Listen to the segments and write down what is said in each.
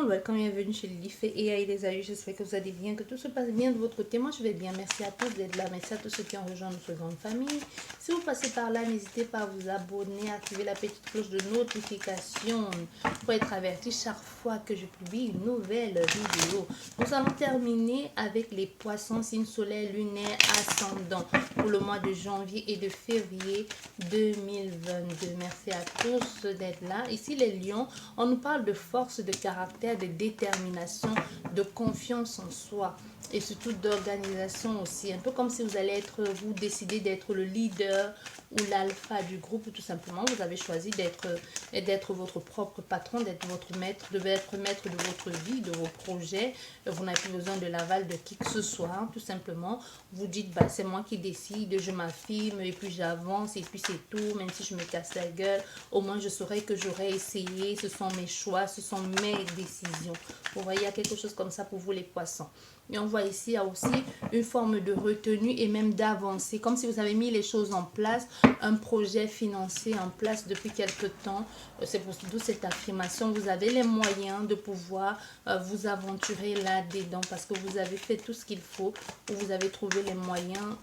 monde, welcome, bienvenue chez Lily et Aïe les Aïeux. J'espère que vous allez bien, que tout se passe bien de votre côté. Moi, je vais bien. Merci à tous d'être là. Merci à tous ceux qui ont rejoint notre grande famille. Si vous passez par là, n'hésitez pas à vous abonner, à activer la petite cloche de notification pour être averti chaque fois que je publie une nouvelle vidéo. Nous allons terminer avec les poissons, signe solaire, lunaire, ascendant pour le mois de janvier et de février 2022. Merci à tous d'être là. Ici, les lions, on nous parle de force de caractère, de détermination, de confiance en soi et surtout d'organisation aussi. Un peu comme si vous décidez d'être le leader ou l'alpha du groupe, tout simplement. Vous avez choisi d'être votre propre patron, d'être votre maître, d'être maître de votre vie, de vos projets. Vous n'avez plus besoin de l'aval de qui que ce soit, hein, tout simplement. Vous dites, bah, c'est moi qui décide, je m'affirme et puis j'avance et puis c'est tout. Même si je me casse la gueule, au moins je saurai que j'aurais essayé. Ce sont mes choix, ce sont mes décisions. Vous voyez, il y a quelque chose comme ça pour vous les poissons. Et on voit ici, il y a aussi une forme de retenue et même d'avancée. Comme si vous avez mis les choses en place, un projet financier en place depuis quelque temps. C'est pour d'où cette affirmation. Vous avez les moyens de pouvoir vous aventurer là-dedans parce que vous avez fait tout ce qu'il faut ou vous avez trouvé les moyens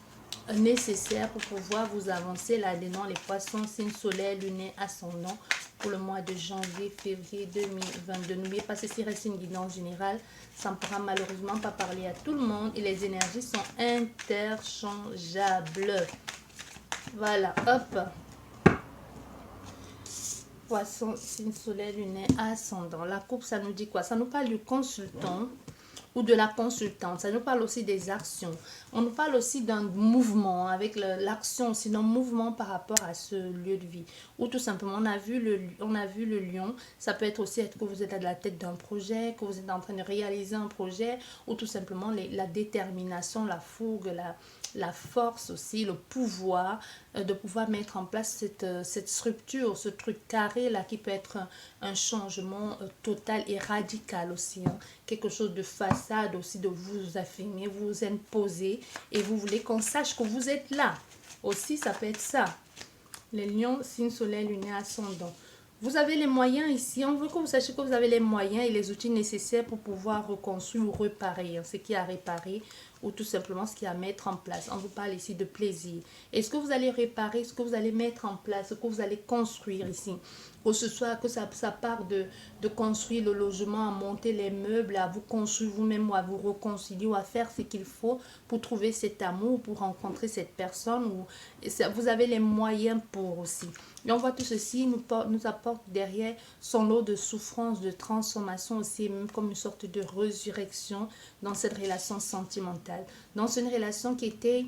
nécessaires pour pouvoir vous avancer là-dedans. Les poissons, signe solaire, lunaire, ascendant pour le mois de janvier, février 2022. N'oubliez pas, ceci reste une guidance générale. Ça ne pourra malheureusement pas parler à tout le monde et les énergies sont interchangeables. Voilà, hop. Poisson, signe solaire, lunaire, ascendant. La coupe, ça nous dit quoi? Ça nous parle du consultant ou de la consultante. Ça nous parle aussi des actions. On nous parle aussi d'un mouvement, avec l'action aussi, d'un mouvement par rapport à ce lieu de vie. Ou tout simplement, on a vu le lion. Ça peut être aussi que vous êtes à la tête d'un projet, que vous êtes en train de réaliser un projet, ou tout simplement la détermination, la fougue, la force aussi, le pouvoir de pouvoir mettre en place cette structure, ce truc carré là qui peut être un changement total et radical aussi. Hein. Quelque chose de façade aussi, de vous affirmer, vous imposer et vous voulez qu'on sache que vous êtes là. Aussi, ça peut être ça. Les lions, signe solaire, lunaire, ascendant. Vous avez les moyens ici. On veut que vous sachiez que vous avez les moyens et les outils nécessaires pour pouvoir reconstruire ou réparer ce qui a réparé ou tout simplement ce qui a à mettre en place. On vous parle ici de plaisir. Est-ce que vous allez réparer, ce que vous allez mettre en place, ce que vous allez construire ici? Que ce soit que ça part de construire le logement, à monter les meubles, à vous construire vous-même ou à vous réconcilier ou à faire ce qu'il faut pour trouver cet amour, pour rencontrer cette personne. Ou, vous avez les moyens pour aussi. Et on voit tout ceci nous apporte derrière son lot de souffrance, de transformation aussi, même comme une sorte de résurrection dans cette relation sentimentale. Dans une relation qui était,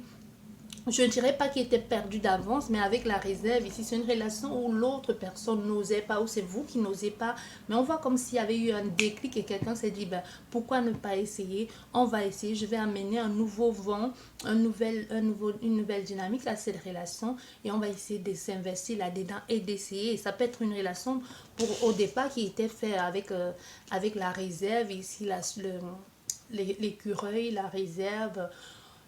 je ne dirais pas qu'il était perdu d'avance, mais avec la réserve, ici, c'est une relation où l'autre personne n'osait pas, ou c'est vous qui n'osez pas. Mais on voit comme s'il y avait eu un déclic et quelqu'un s'est dit, ben, pourquoi ne pas essayer? On va essayer, je vais amener un nouveau vent, une nouvelle dynamique à cette relation et on va essayer de s'investir là-dedans et d'essayer. Et ça peut être une relation au départ qui était faite avec la réserve, ici, l'écureuil, la réserve,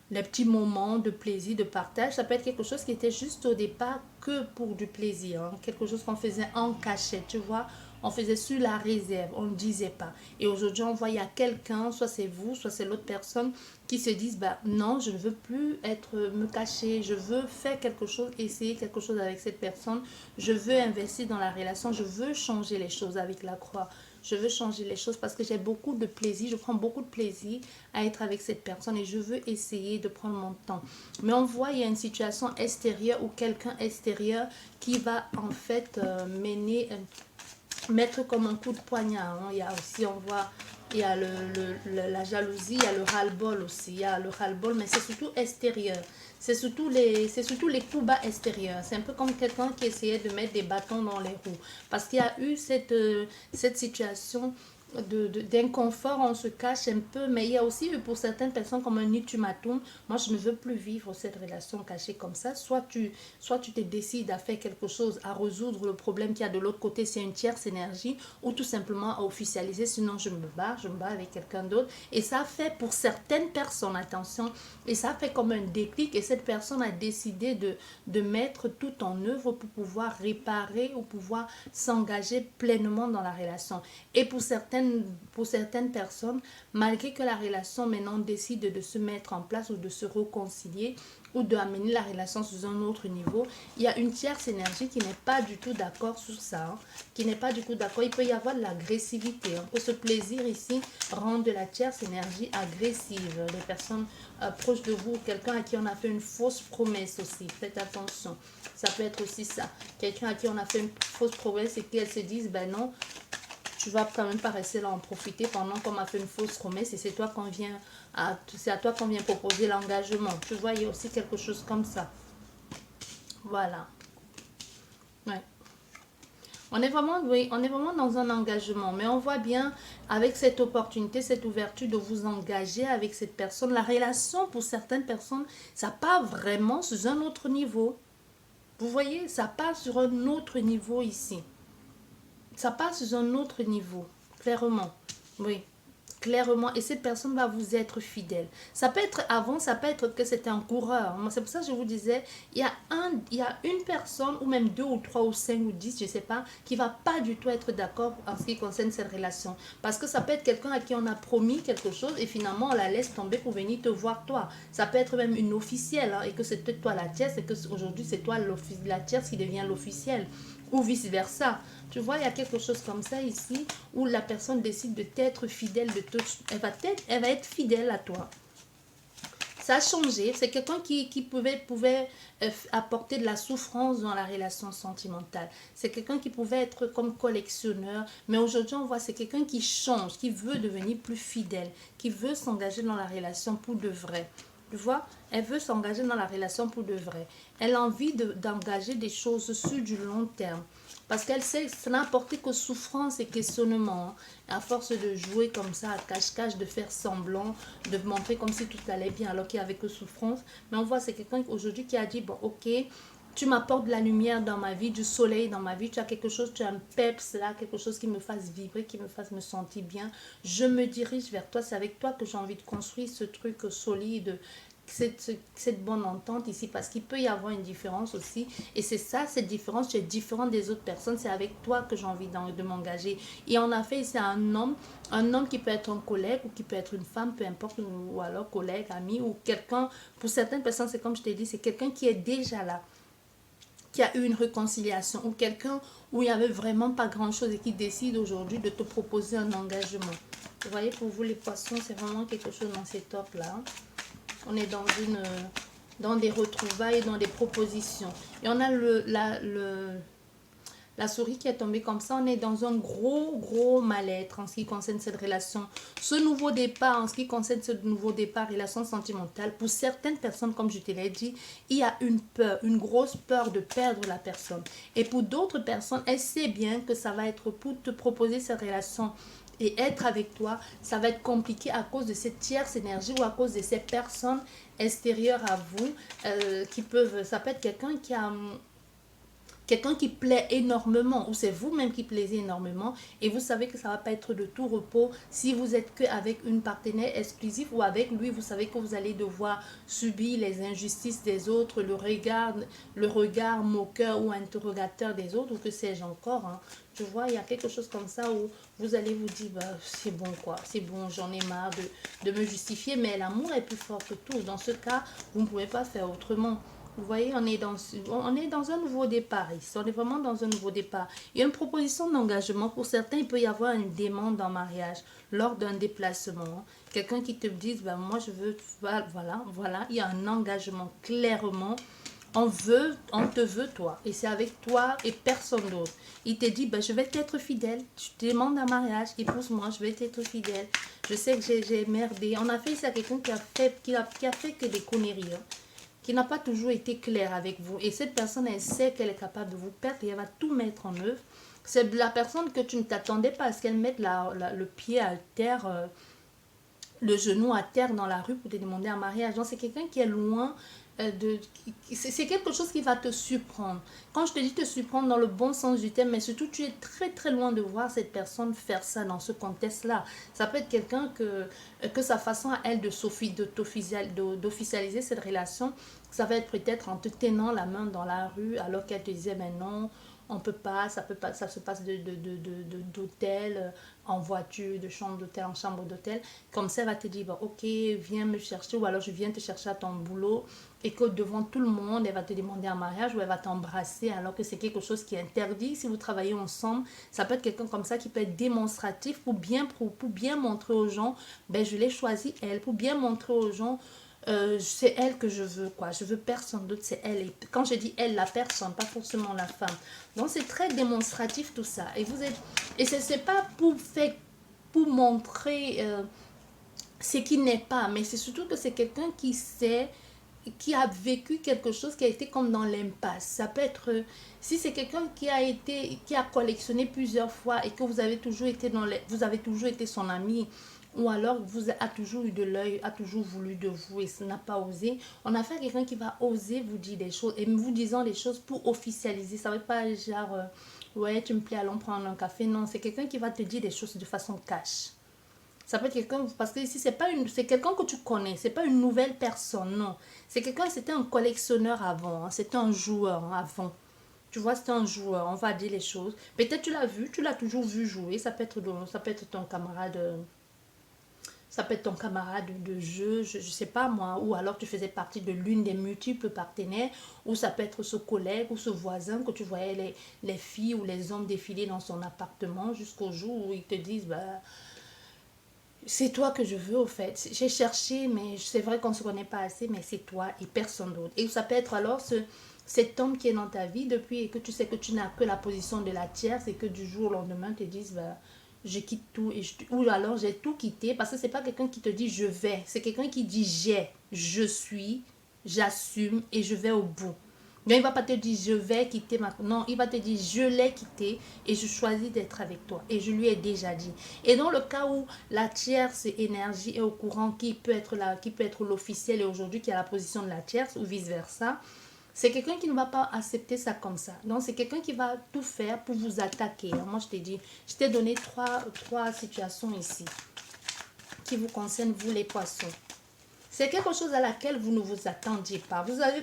les petits moments de plaisir, de partage. Ça peut être quelque chose qui était juste au départ que pour du plaisir. Hein. Quelque chose qu'on faisait en cachette, tu vois. On faisait sur la réserve, on ne disait pas. Et aujourd'hui, on voit il y a quelqu'un, soit c'est vous, soit c'est l'autre personne, qui se disent, bah, non, je ne veux plus me cacher, je veux faire quelque chose, essayer quelque chose avec cette personne, je veux investir dans la relation, je veux changer les choses avec la croix. Je veux changer les choses parce que j'ai beaucoup de plaisir, je prends beaucoup de plaisir à être avec cette personne et je veux essayer de prendre mon temps. Mais on voit, il y a une situation extérieure ou quelqu'un extérieur qui va en fait mettre comme un coup de poignard. Hein. Il y a aussi, on voit, il y a la jalousie, il y a le ras-le-bol aussi. Il y a le ras-le-bol, mais c'est surtout extérieur. C'est surtout les coups bas extérieurs. C'est un peu comme quelqu'un qui essayait de mettre des bâtons dans les roues. Parce qu'il y a eu cette situation d'inconfort, on se cache un peu, mais il y a aussi eu pour certaines personnes comme un ultimatum. Moi, je ne veux plus vivre cette relation cachée comme ça. Soit tu te décides à faire quelque chose, à résoudre le problème qu'il y a de l'autre côté, c'est une tierce énergie, ou tout simplement à officialiser, sinon je me bats avec quelqu'un d'autre. Et ça fait pour certaines personnes, attention, et ça fait comme un déclic, et cette personne a décidé de mettre tout en œuvre pour pouvoir réparer ou pouvoir s'engager pleinement dans la relation. Et pour certaines pour certaines personnes, malgré que la relation maintenant décide de se mettre en place ou de se réconcilier ou d'amener la relation sur un autre niveau, il y a une tierce énergie qui n'est pas du tout d'accord sur ça, hein, qui n'est pas du tout d'accord. Il peut y avoir de l'agressivité, hein, que ce plaisir ici rend de la tierce énergie agressive. Les personnes proches de vous, quelqu'un à qui on a fait une fausse promesse aussi, faites attention. Ça peut être aussi ça. Quelqu'un à qui on a fait une fausse promesse et qu'elle se dise, ben non, tu vas quand même pas rester là en profiter pendant qu'on m'a fait une fausse promesse et c'est toi qu'on vient c'est à toi qu'on vient proposer l'engagement. Tu vois, il y a aussi quelque chose comme ça. Voilà. Ouais. On est vraiment, oui, on est vraiment dans un engagement, mais on voit bien avec cette opportunité, cette ouverture de vous engager avec cette personne, la relation pour certaines personnes, ça part vraiment sur un autre niveau. Vous voyez, ça part sur un autre niveau ici. Ça passe sur un autre niveau, clairement. Oui, clairement. Et cette personne va vous être fidèle. Ça peut être avant, ça peut être que c'était un coureur. C'est pour ça que je vous disais, il y a une personne, ou même deux ou trois ou cinq ou dix, je ne sais pas, qui va pas du tout être d'accord en ce qui concerne cette relation. Parce que ça peut être quelqu'un à qui on a promis quelque chose et finalement on la laisse tomber pour venir te voir toi. Ça peut être même une officielle, hein, et que c'est toi la tierce et que aujourd'hui c'est toi la tierce qui devient l'officielle. Ou vice versa. Tu vois, il y a quelque chose comme ça ici où la personne décide de t'être fidèle, elle va être fidèle à toi. Ça a changé. C'est quelqu'un qui pouvait apporter de la souffrance dans la relation sentimentale. C'est quelqu'un qui pouvait être comme collectionneur. Mais aujourd'hui, on voit c'est quelqu'un qui change, qui veut devenir plus fidèle, qui veut s'engager dans la relation pour de vrai. Tu vois, elle veut s'engager dans la relation pour de vrai. Elle a envie d'engager des choses sur du long terme. Parce qu'elle sait que ça n'a apporté que souffrance et questionnement. Hein. À force de jouer comme ça, à cache-cache, de faire semblant, de montrer comme si tout allait bien alors qu'il n'y avait que souffrance. Mais on voit, c'est quelqu'un aujourd'hui qui a dit, bon, ok, tu m'apportes de la lumière dans ma vie, du soleil dans ma vie, tu as quelque chose, tu as un peps là, quelque chose qui me fasse vibrer, qui me fasse me sentir bien. Je me dirige vers toi, c'est avec toi que j'ai envie de construire ce truc solide, cette bonne entente ici, parce qu'il peut y avoir une différence aussi, et c'est ça, cette différence, tu es différent des autres personnes, c'est avec toi que j'ai envie de m'engager. Et on a fait ici un homme qui peut être un collègue ou qui peut être une femme, peu importe, ou alors collègue, ami, ou quelqu'un, pour certaines personnes, c'est comme je t'ai dit, c'est quelqu'un qui est déjà là, qui a eu une réconciliation, ou quelqu'un où il n'y avait vraiment pas grand chose et qui décide aujourd'hui de te proposer un engagement. Vous voyez, pour vous les poissons, c'est vraiment quelque chose dans ces tops là. On est dans des retrouvailles, dans des propositions. Et on a la souris qui est tombée comme ça. On est dans un gros mal-être en ce qui concerne cette relation. Ce nouveau départ, en ce qui concerne ce nouveau départ, relation sentimentale, pour certaines personnes, comme je te l'ai dit, il y a une peur, une grosse peur de perdre la personne. Et pour d'autres personnes, elle sait bien que ça va être pour te proposer cette relation et être avec toi, ça va être compliqué à cause de cette tierce énergie ou à cause de ces personnes extérieures à vous qui peuvent, ça peut être quelqu'un qui plaît énormément ou c'est vous-même qui plaisez énormément et vous savez que ça va pas être de tout repos si vous êtes qu'avec une partenaire exclusive ou avec lui, vous savez que vous allez devoir subir les injustices des autres, le regard moqueur ou interrogateur des autres ou que sais-je encore, hein. Tu vois, il y a quelque chose comme ça où vous allez vous dire, bah, c'est bon quoi, c'est bon, j'en ai marre de me justifier, mais l'amour est plus fort que tout. Dans ce cas, vous ne pouvez pas faire autrement. Vous voyez, on est dans un nouveau départ ici. On est vraiment dans un nouveau départ. Il y a une proposition d'engagement. Pour certains, il peut y avoir une demande en mariage lors d'un déplacement. Quelqu'un qui te dise, ben, moi je veux, voilà. Il y a un engagement clairement. On te veut toi. Et c'est avec toi et personne d'autre. Il te dit, ben, je vais t'être fidèle. Tu te demandes un mariage, épouse-moi, je vais t'être fidèle. Je sais que j'ai merdé. On a fait ça à quelqu'un qui a fait que des conneries. Hein, qui n'a pas toujours été clair avec vous. Et cette personne, elle sait qu'elle est capable de vous perdre et elle va tout mettre en œuvre. C'est la personne que tu ne t'attendais pas à ce qu'elle mette le pied à terre, le genou à terre dans la rue pour te demander un mariage. Donc, c'est quelqu'un qui est loin c'est quelque chose qui va te surprendre. Quand je te dis te surprendre dans le bon sens du terme, mais surtout tu es très loin de voir cette personne faire ça dans ce contexte-là. Ça peut être quelqu'un que sa façon à elle d'officialiser cette relation, ça va être peut-être en te tenant la main dans la rue alors qu'elle te disait, mais non, on peut pas, ça se passe d'hôtel en voiture, de chambre d'hôtel en chambre d'hôtel. Comme ça, elle va te dire, bah, ok, viens me chercher, ou alors je viens te chercher à ton boulot, et que devant tout le monde, elle va te demander un mariage, ou elle va t'embrasser, alors que c'est quelque chose qui est interdit. Si vous travaillez ensemble, ça peut être quelqu'un comme ça qui peut être démonstratif pour bien montrer aux gens, ben je l'ai choisi elle, pour bien montrer aux gens, c'est elle que je veux, quoi. Je veux personne d'autre, c'est elle. Et quand je dis elle, la personne, pas forcément la femme. Donc c'est très démonstratif tout ça. Et vous êtes, et c'est pas pour faire, pour montrer ce qui n'est pas, mais c'est surtout que c'est quelqu'un qui sait, qui a vécu quelque chose qui a été comme dans l'impasse. Ça peut être, si c'est quelqu'un qui a collectionné plusieurs fois et que vous avez toujours été vous avez toujours été son ami, ou alors vous a toujours eu de l'œil, a toujours voulu de vous et n'a pas osé. On a fait quelqu'un qui va oser vous dire des choses et vous disant des choses pour officialiser. Ça ne veut pas genre, ouais, tu me plais, allons prendre un café. Non, c'est quelqu'un qui va te dire des choses de façon cash. Ça peut être quelqu'un, parce que ici, c'est quelqu'un que tu connais, c'est pas une nouvelle personne, non. C'est quelqu'un, c'était un collectionneur avant, hein, c'était un joueur hein, avant. Tu vois, c'était un joueur, on va dire les choses. Peut-être tu l'as vu, tu l'as toujours vu jouer, ça peut être ton camarade, ça peut être ton camarade de jeu, je sais pas moi, ou alors tu faisais partie de l'une des multiples partenaires, ou ça peut être ce collègue ou ce voisin que tu voyais les filles ou les hommes défiler dans son appartement jusqu'au jour où ils te disent, bah, c'est toi que je veux au fait. J'ai cherché, mais c'est vrai qu'on ne se connaît pas assez, mais c'est toi et personne d'autre. Et ça peut être alors cet homme qui est dans ta vie depuis et que tu sais que tu n'as que la position de la tierce et que du jour au lendemain te disent, bah, je quitte tout ou alors j'ai tout quitté parce que c'est pas quelqu'un qui te dit je vais, c'est quelqu'un qui dit je suis, j'assume et je vais au bout. Mais il ne va pas te dire je vais quitter ma... Non, il va te dire je l'ai quitté et je choisis d'être avec toi. Et je lui ai déjà dit. Et dans le cas où la tierce énergie est au courant qui peut être l'officiel et aujourd'hui qui a la position de la tierce ou vice-versa, c'est quelqu'un qui ne va pas accepter ça comme ça. Donc c'est quelqu'un qui va tout faire pour vous attaquer. Moi je t'ai dit, je t'ai donné trois situations ici qui vous concernent, vous les poissons. C'est quelque chose à laquelle vous ne vous attendiez pas. Vous allez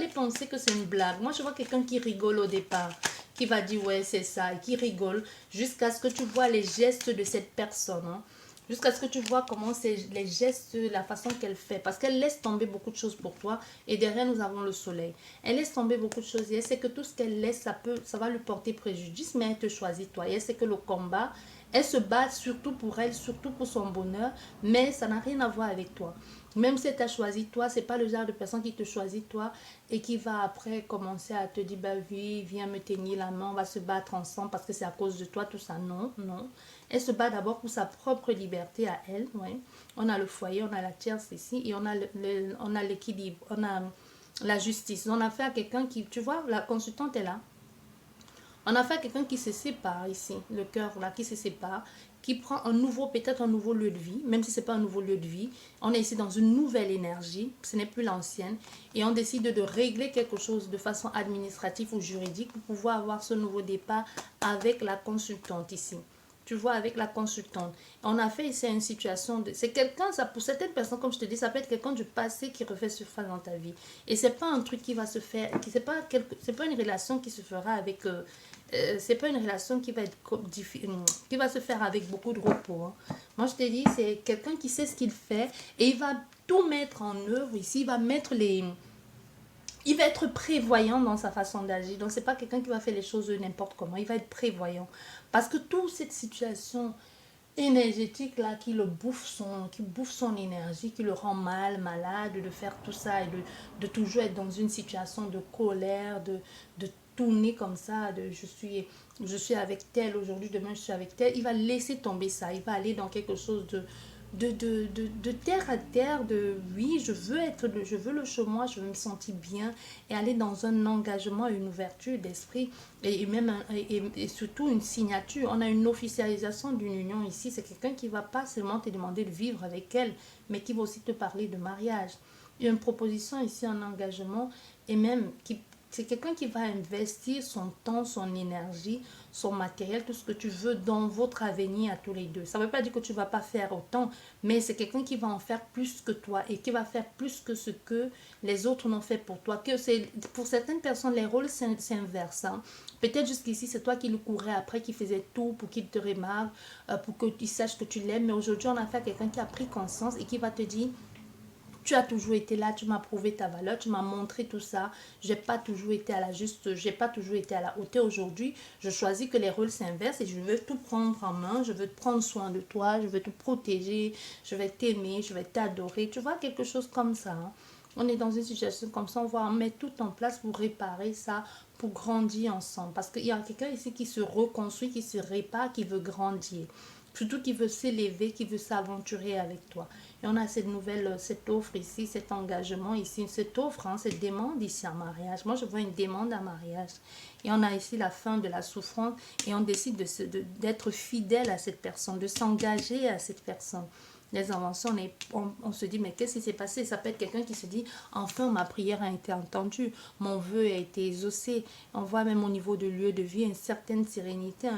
penser que c'est une blague. Moi, je vois quelqu'un qui rigole au départ, qui va dire ouais, c'est ça, et qui rigole jusqu'à ce que tu vois les gestes de cette personne. Hein. Jusqu'à ce que tu vois comment c'est les gestes, la façon qu'elle fait. Parce qu'elle laisse tomber beaucoup de choses pour toi. Et derrière, nous avons le soleil. Elle laisse tomber beaucoup de choses. Et elle sait que tout ce qu'elle laisse, ça va lui porter préjudice. Mais elle te choisit, toi. Et elle sait que le combat, elle se bat surtout pour elle, surtout pour son bonheur. Mais ça n'a rien à voir avec toi. Même si elle t'a choisi toi, c'est pas le genre de personne qui te choisit toi et qui va après commencer à te dire, bah oui, viens me tenir la main, on va se battre ensemble parce que c'est à cause de toi, tout ça. Non, non. Elle se bat d'abord pour sa propre liberté à elle. Ouais. On a le foyer, on a la tierce ici et on a l'équilibre, on a la justice. On a fait à quelqu'un qui, tu vois, la consultante est là. On a fait à quelqu'un qui se sépare ici, le cœur là, qui se sépare, qui prend peut-être un nouveau lieu de vie, même si ce n'est pas un nouveau lieu de vie. On est ici dans une nouvelle énergie, ce n'est plus l'ancienne, et on décide de régler quelque chose de façon administrative ou juridique pour pouvoir avoir ce nouveau départ avec la consultante ici. Tu vois, avec la consultante. On a fait ici une situation de... C'est quelqu'un, ça, pour certaines personnes, comme je te dis, ça peut être quelqu'un du passé qui refait surface dans ta vie. Et c'est pas un truc qui va se faire... C'est pas une relation qui se fera avec... c'est pas une relation qui va être qui va se faire avec beaucoup de repos. Hein. Moi, je te dis, c'est quelqu'un qui sait ce qu'il fait et il va tout mettre en œuvre ici. Il va être prévoyant dans sa façon d'agir. Donc, c'est pas quelqu'un qui va faire les choses n'importe comment. Il va être prévoyant. Parce que toute cette situation énergétique là qui bouffe son énergie, qui le rend malade de faire tout ça et de toujours être dans une situation de colère, de tourner comme ça, je suis avec tel aujourd'hui, demain je suis avec tel, il va laisser tomber ça, il va aller dans quelque chose de terre à terre, de oui, je veux le chemin, je veux me sentir bien et aller dans un engagement, une ouverture d'esprit et même et surtout une signature. On a une officialisation d'une union ici. C'est quelqu'un qui va pas seulement te demander de vivre avec elle, mais qui va aussi te parler de mariage. Il y a une proposition ici, un engagement et même c'est quelqu'un qui va investir son temps, son énergie, son matériel, tout ce que tu veux dans votre avenir à tous les deux. Ça ne veut pas dire que tu ne vas pas faire autant, mais c'est quelqu'un qui va en faire plus que toi et qui va faire plus que ce que les autres n'ont fait pour toi. Que c'est, pour certaines personnes, les rôles s'inversent. Hein. Peut-être jusqu'ici, c'est toi qui le courais après, qui faisait tout pour qu'il te remarque, pour qu'il sache que tu l'aimes. Mais aujourd'hui, on a fait quelqu'un qui a pris conscience et qui va te dire, tu as toujours été là, tu m'as prouvé ta valeur, tu m'as montré tout ça. J'ai pas toujours été à la juste, j'ai pas toujours été à la hauteur. Aujourd'hui, je choisis que les rôles s'inversent et je veux tout prendre en main, je veux prendre soin de toi, je veux te protéger, je vais t'aimer, je vais t'adorer. Tu vois, quelque chose comme ça. Hein. On est dans une situation comme ça, on va mettre tout en place pour réparer ça, pour grandir ensemble. Parce qu'il y a quelqu'un ici qui se reconstruit, qui se répare, qui veut grandir. Surtout qui veut s'élever, qui veut s'aventurer avec toi. Et on a cette nouvelle, cette offre ici, cet engagement ici, cette offre, hein, cette demande ici en mariage. Moi, je vois une demande en mariage. Et on a ici la fin de la souffrance et on décide d'être fidèle à cette personne, de s'engager à cette personne. Les inventions, on se dit, mais qu'est-ce qui s'est passé? Ça peut être quelqu'un qui se dit, enfin, ma prière a été entendue, mon vœu a été exaucé. On voit même au niveau de lieu de vie une certaine sérénité,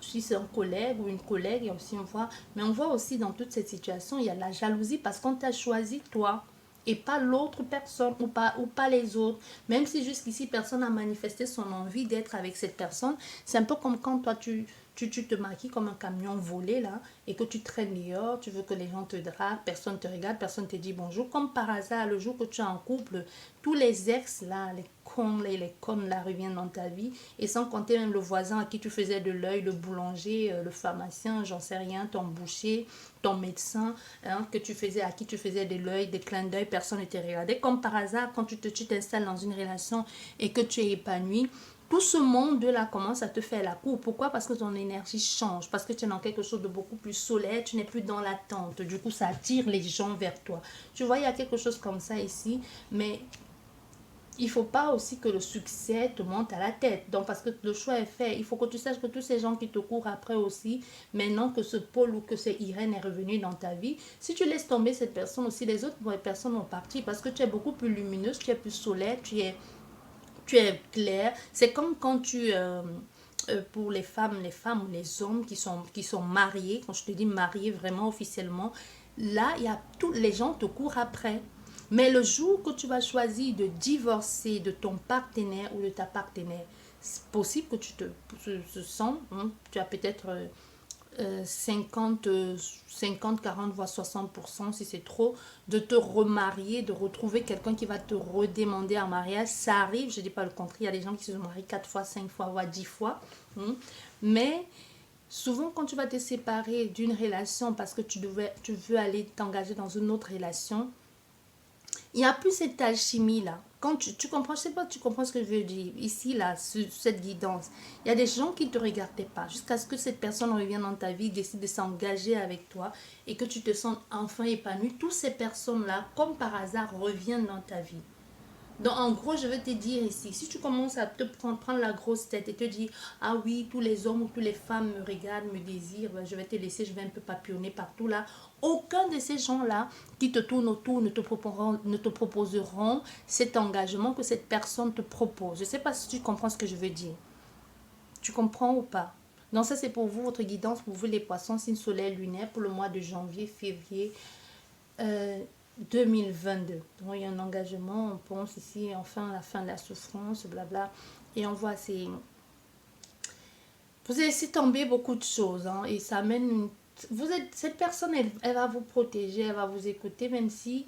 si c'est un collègue ou une collègue, et aussi on voit, mais on voit aussi dans toute cette situation, il y a la jalousie parce qu'on t'a choisi toi et pas l'autre personne ou pas les autres. Même si jusqu'ici personne n'a manifesté son envie d'être avec cette personne, c'est un peu comme quand toi tu te maquilles comme un camion volé là et que tu traînes dehors, tu veux que les gens te draguent, personne te regarde, personne te dit bonjour. Comme par hasard, le jour que tu es en couple, tous les ex là, les connes là reviennent dans ta vie et sans compter même le voisin à qui tu faisais de l'œil, le boulanger, le pharmacien, j'en sais rien, ton boucher, ton médecin, hein, à qui tu faisais de l'œil, des clins d'œil, personne ne te regardait. Comme par hasard, quand tu t'installes dans une relation et que tu es épanoui, tout ce monde-là commence à te faire la cour. Pourquoi? Parce que ton énergie change, parce que tu es dans quelque chose de beaucoup plus solaire, tu n'es plus dans l'attente. Du coup, ça attire les gens vers toi. Tu vois, il y a quelque chose comme ça ici, mais il ne faut pas aussi que le succès te monte à la tête. Donc, parce que le choix est fait, il faut que tu saches que tous ces gens qui te courent après aussi, maintenant que ce Paul ou que c'est Irène est revenu dans ta vie, si tu laisses tomber cette personne aussi, les autres personnes vont partir parce que tu es beaucoup plus lumineuse, tu es plus solaire, tu es clair. C'est comme quand pour les femmes ou les hommes qui sont mariés, quand je te dis mariés vraiment officiellement, là, il y a tous les gens te courent après. Mais le jour que tu vas choisir de divorcer de ton partenaire ou de ta partenaire, c'est possible que te sens, hein, tu as peut-être 50, 50, 40, voire 60% si c'est trop, de te remarier, de retrouver quelqu'un qui va te redemander en mariage. Ça arrive, je ne dis pas le contraire, il y a des gens qui se sont mariés 4 fois, 5 fois, voire 10 fois. Hein. Mais souvent, quand tu vas te séparer d'une relation parce que tu veux aller t'engager dans une autre relation, il n'y a plus cette alchimie là. Quand tu comprends, je sais pas, tu comprends ce que je veux dire. Ici, là, cette guidance. Il y a des gens qui ne te regardaient pas. Jusqu'à ce que cette personne revienne dans ta vie, décide de s'engager avec toi et que tu te sens enfin épanoui. Toutes ces personnes-là, comme par hasard, reviennent dans ta vie. Donc, en gros, je veux te dire ici, si tu commences à te prendre la grosse tête et te dire, ah oui, tous les hommes ou toutes les femmes me regardent, me désirent, je vais te laisser, je vais un peu papillonner partout là. Aucun de ces gens-là qui te tournent autour ne te proposeront cet engagement que cette personne te propose. Je ne sais pas si tu comprends ce que je veux dire. Tu comprends ou pas? Donc ça, c'est pour vous, votre guidance, pour vous les poissons, signe solaire lunaire, pour le mois de janvier, février. 2022. Donc, il y a un engagement, on pense ici, enfin, la fin de la souffrance, blabla. Et on voit vous laissez tomber beaucoup de choses, hein, et ça amène cette personne, elle va vous protéger, elle va vous écouter, même si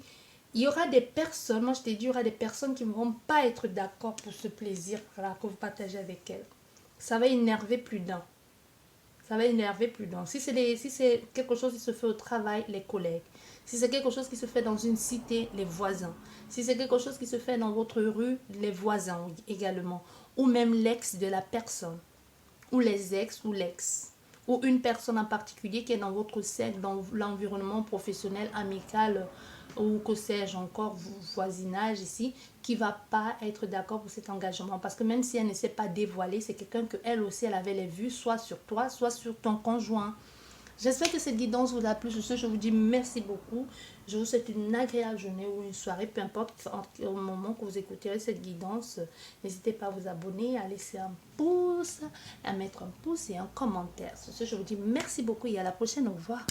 il y aura des personnes, moi je t'ai dit, il y aura des personnes qui ne vont pas être d'accord pour ce plaisir voilà, que vous partagez avec elles. Ça va énerver plus d'un. Ça va énerver plus d'un. Si c'est quelque chose qui se fait au travail, les collègues. Si c'est quelque chose qui se fait dans une cité, les voisins. Si c'est quelque chose qui se fait dans votre rue, les voisins également. Ou même l'ex de la personne. Ou les ex ou l'ex. Ou une personne en particulier qui est dans votre cercle, dans l'environnement professionnel, amical, ou que sais-je encore, voisinage ici, qui va pas être d'accord pour cet engagement. Parce que même si elle ne s'est pas dévoilée, c'est quelqu'un que elle aussi, elle avait les vues, soit sur toi, soit sur ton conjoint. J'espère que cette guidance vous a plu. Sur ce, je vous dis merci beaucoup. Je vous souhaite une agréable journée ou une soirée, peu importe au moment que vous écouterez cette guidance. N'hésitez pas à vous abonner, à laisser un pouce, à mettre un pouce et un commentaire. Sur ce, je vous dis merci beaucoup et à la prochaine. Au revoir.